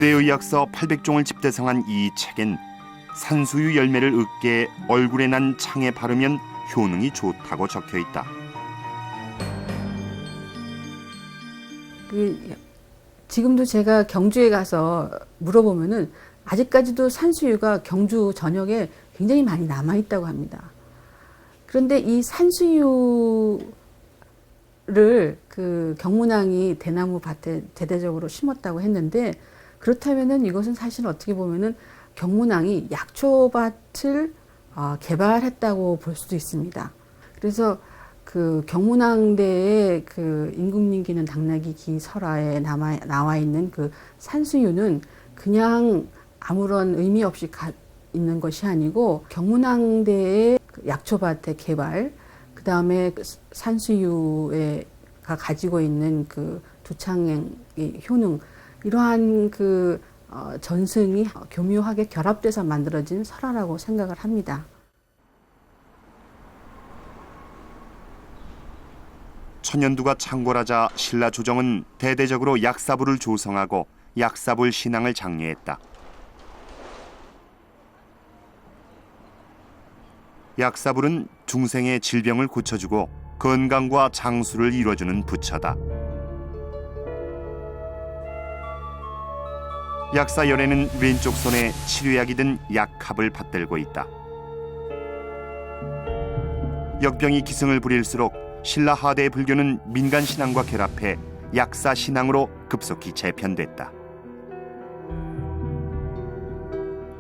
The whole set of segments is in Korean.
대의학서 800종을 집대성한 이 책엔 산수유 열매를 으깨 얼굴에 난 창에 바르면 효능이 좋다고 적혀 있다. 지금도 제가 경주에 가서 물어보면은 아직까지도 산수유가 경주 전역에 굉장히 많이 남아 있다고 합니다. 그런데 이 산수유를 그 경문왕이 대나무 밭에 대대적으로 심었다고 했는데, 그렇다면은 이것은 사실 어떻게 보면은 경문왕이 약초밭을 개발했다고 볼 수도 있습니다. 그래서 그 경문왕대의 그 임금님기는 당나귀 기 설화에 나와 있는 그 산수유는 그냥 아무런 의미 없이 있는 것이 아니고 경문왕대의 약초밭의 개발, 그 다음에 산수유가 가지고 있는 그 두창의 효능, 이러한 그 전승이 교묘하게 결합돼서 만들어진 설화라고 생각을 합니다. 천연두가 창궐하자 신라 조정은 대대적으로 약사부를 조성하고 약사불 신앙을 장려했다. 약사불은 중생의 질병을 고쳐주고 건강과 장수를 이루어주는 부처다. 약사열에는 왼쪽 손에 치료약이 든 약합을 받들고 있다. 역병이 기승을 부릴수록 신라 하대의 불교는 민간 신앙과 결합해 약사 신앙으로 급속히 재편됐다.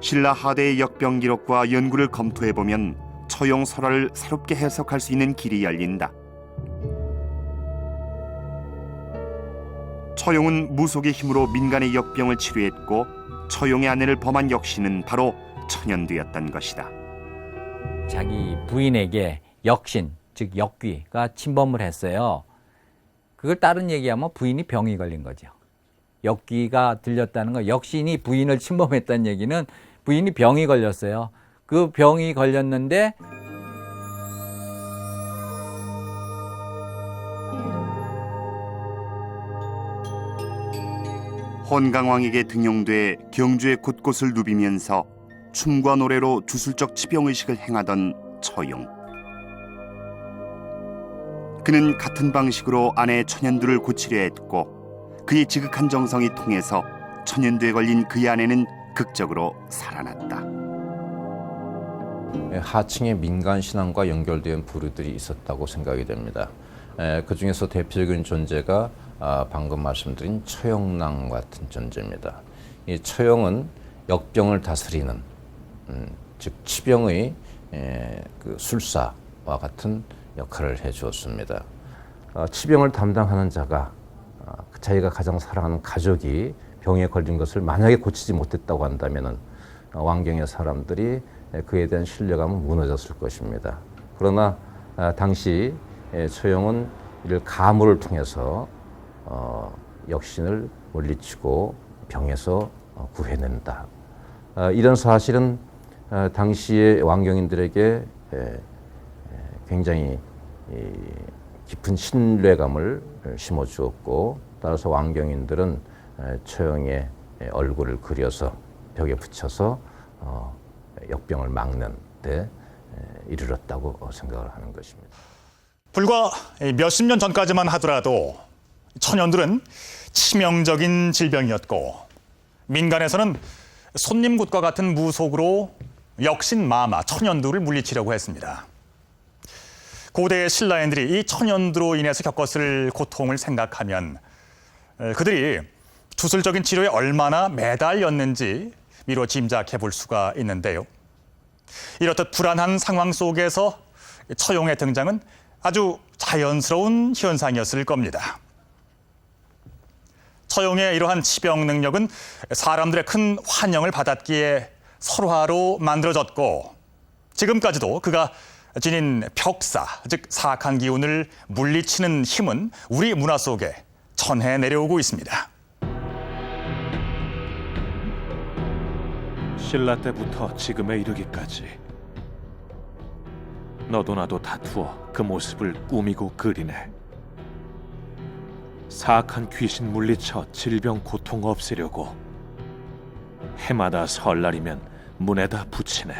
신라 하대의 역병 기록과 연구를 검토해 보면 처용 설화를 새롭게 해석할 수 있는 길이 열린다. 처용은 무속의 힘으로 민간의 역병을 치료했고 처용의 아내를 범한 역신은 바로 천연두였던 것이다. 자기 부인에게 역신, 즉 역귀가 침범을 했어요. 그걸 다른 얘기하면 부인이 병이 걸린 거죠. 역귀가 들렸다는 거, 역신이 부인을 침범했다는 얘기는 부인이 병이 걸렸어요. 그 병이 걸렸는데 헌강왕에게 등용돼 경주의 곳곳을 누비면서 춤과 노래로 주술적 치병의식을 행하던 처용. 그는 같은 방식으로 아내 천연두를 고치려 했고 그의 지극한 정성이 통해서 천연두에 걸린 그의 아내는 극적으로 살아났다. 하층의 민간 신앙과 연결된 부류들이 있었다고 생각이 됩니다. 그 중에서 대표적인 존재가 방금 말씀드린 처용랑 같은 존재입니다. 이 처용은 역병을 다스리는, 즉 치병의 그 술사와 같은 역할을 해주었습니다. 치병을 담당하는 자가 자기가 가장 사랑하는 가족이 병에 걸린 것을 만약에 고치지 못했다고 한다면 왕경의 사람들이 그에 대한 신뢰감은 무너졌을 것입니다. 그러나 당시 처용은 이를 가물을 통해서 역신을 물리치고 병에서 구해낸다. 이런 사실은 당시의 왕경인들에게 굉장히 깊은 신뢰감을 심어주었고, 따라서 왕경인들은 처용의 얼굴을 그려서 벽에 붙여서 역병을 막는 데 이르렀다고 생각을 하는 것입니다. 불과 몇십 년 전까지만 하더라도 천연두는 치명적인 질병이었고 민간에서는 손님굿과 같은 무속으로 역신 마마 천연두를 물리치려고 했습니다. 고대 신라인들이 이 천연두로 인해서 겪었을 고통을 생각하면 그들이 주술적인 치료에 얼마나 매달렸는지 미뤄 짐작해 볼 수가 있는데요. 이렇듯 불안한 상황 속에서 처용의 등장은 아주 자연스러운 현상이었을 겁니다. 처용의 이러한 치병 능력은 사람들의 큰 환영을 받았기에 설화로 만들어졌고 지금까지도 그가 지닌 벽사, 즉 사악한 기운을 물리치는 힘은 우리 문화 속에 전해 내려오고 있습니다. 신라 때부터 지금에 이르기까지 너도 나도 다투어 그 모습을 꾸미고 그리네. 사악한 귀신 물리쳐 질병 고통 없애려고 해마다 설날이면 문에다 붙이네.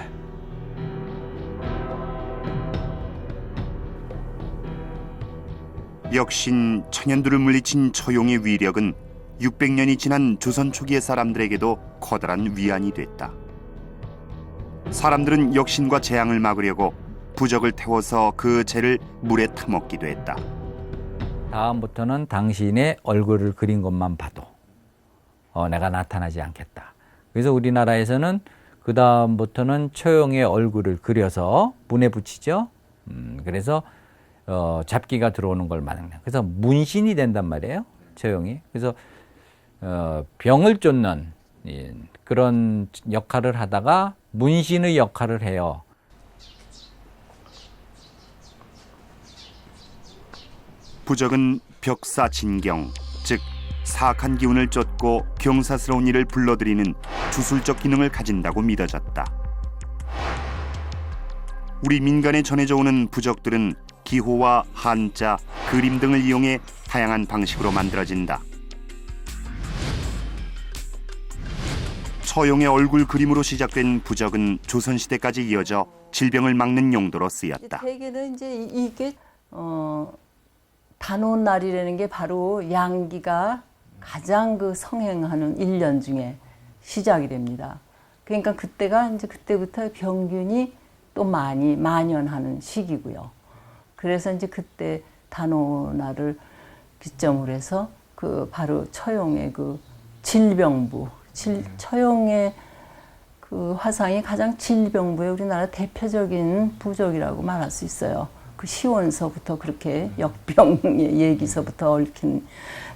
역신 천연두를 물리친 처용의 위력은 600년이 지난 조선 초기의 사람들에게도 커다란 위안이 됐다. 사람들은 역신과 재앙을 막으려고 부적을 태워서 그 재를 물에 타먹기도 했다. 다음부터는 당신의 얼굴을 그린 것만 봐도 내가 나타나지 않겠다. 그래서 우리나라에서는 그 다음부터는 처용의 얼굴을 그려서 문에 붙이죠. 그래서 잡기가 들어오는 걸 막는. 그래서 문신이 된단 말이에요. 처용이. 그래서 병을 쫓는 그런 역할을 하다가 문신의 역할을 해요. 부적은 벽사진경, 즉 사악한 기운을 쫓고 경사스러운 일을 불러들이는 주술적 기능을 가진다고 믿어졌다. 우리 민간에 전해져 오는 부적들은 기호와 한자, 그림 등을 이용해 다양한 방식으로 만들어진다. 처용의 얼굴 그림으로 시작된 부적은 조선시대까지 이어져 질병을 막는 용도로 쓰였다. 대개는 이제 이게 단오날이라는 게 바로 양기가 가장 그 성행하는 1년 중에 시작이 됩니다. 그러니까 그때부터 병균이 또 많이 만연하는 시기고요. 그래서 이제 그때 단오날을 기점으로 해서 그 바로 처용의 그 질병부, 처용의 그 화상이 가장 질병부의 우리나라 대표적인 부적이라고 말할 수 있어요. 그 시원서부터 그렇게 역병의 얘기서부터 얽힌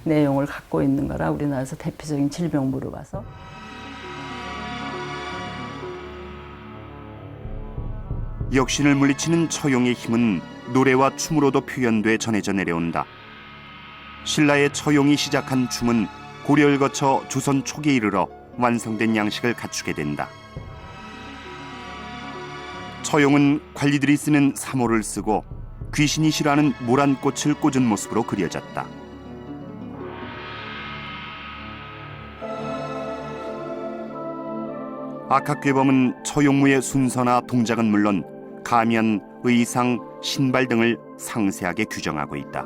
내용을 갖고 있는 거라 우리나라에서 대표적인 질병부로 봐서. 역신을 물리치는 처용의 힘은 노래와 춤으로도 표현돼 전해져 내려온다. 신라의 처용이 시작한 춤은 고려를 거쳐 조선 초기에 이르러 완성된 양식을 갖추게 된다. 처용은 관리들이 쓰는 사모를 쓰고 귀신이 싫어하는 모란 꽃을 꽂은 모습으로 그려졌다. 악학괴범은 처용무의 순서나 동작은 물론 가면, 의상, 신발 등을 상세하게 규정하고 있다.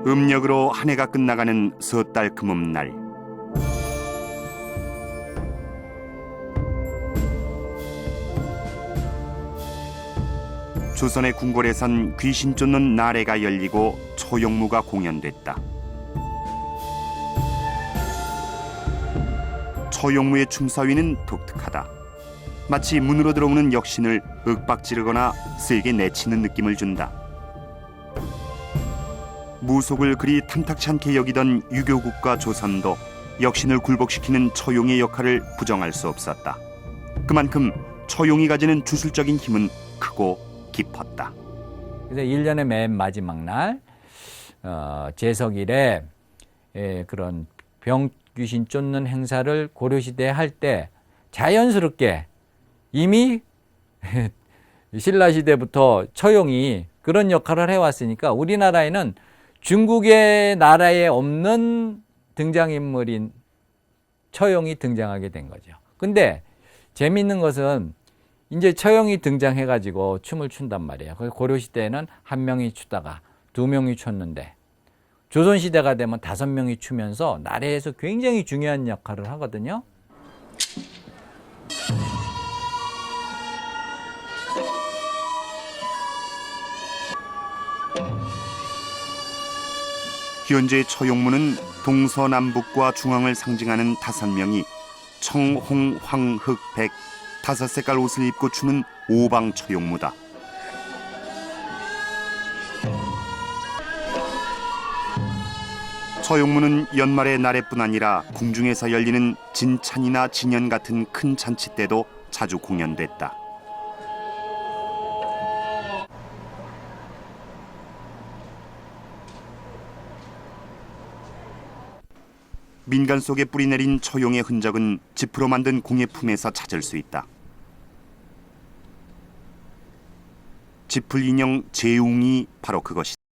음력으로 한 해가 끝나가는 섣달 금음날, 조선의 궁궐에선 귀신 쫓는 나래가 열리고 처용무가 공연됐다. 처용무의 춤사위는 독특하다. 마치 문으로 들어오는 역신을 윽박지르거나 세게 내치는 느낌을 준다. 무속을 그리 탐탁치 않게 여기던 유교국가 조선도 역신을 굴복시키는 처용의 역할을 부정할 수 없었다. 그만큼 처용이 가지는 주술적인 힘은 크고 깊었다. 그래서 1년의 맨 마지막 날 제석일에 그런 병귀신 쫓는 행사를 고려시대에 할 때 자연스럽게 이미 신라시대부터 처용이 그런 역할을 해왔으니까 우리나라에는 중국의 나라에 없는 등장인물인 처용이 등장하게 된 거죠. 근데 재미있는 것은 이제 처용이 등장해가지고 춤을 춘단 말이에요. 고려시대에는 한 명이 추다가 두 명이 췄는데 조선시대가 되면 5명이 추면서 나라에서 굉장히 중요한 역할을 하거든요. 현재 처용무는 동서남북과 중앙을 상징하는 5명이 청, 홍, 황, 흑, 백 5색깔 옷을 입고 추는 오방 처용무다. 처용무는 연말의 나래뿐 아니라 궁중에서 열리는 진찬이나 진연 같은 큰 잔치 때도 자주 공연됐다. 민간 속에 뿌리내린 처용의 흔적은 지프로 만든 공예품에서 찾을 수 있다. 지풀 인형 재웅이 바로 그것이다.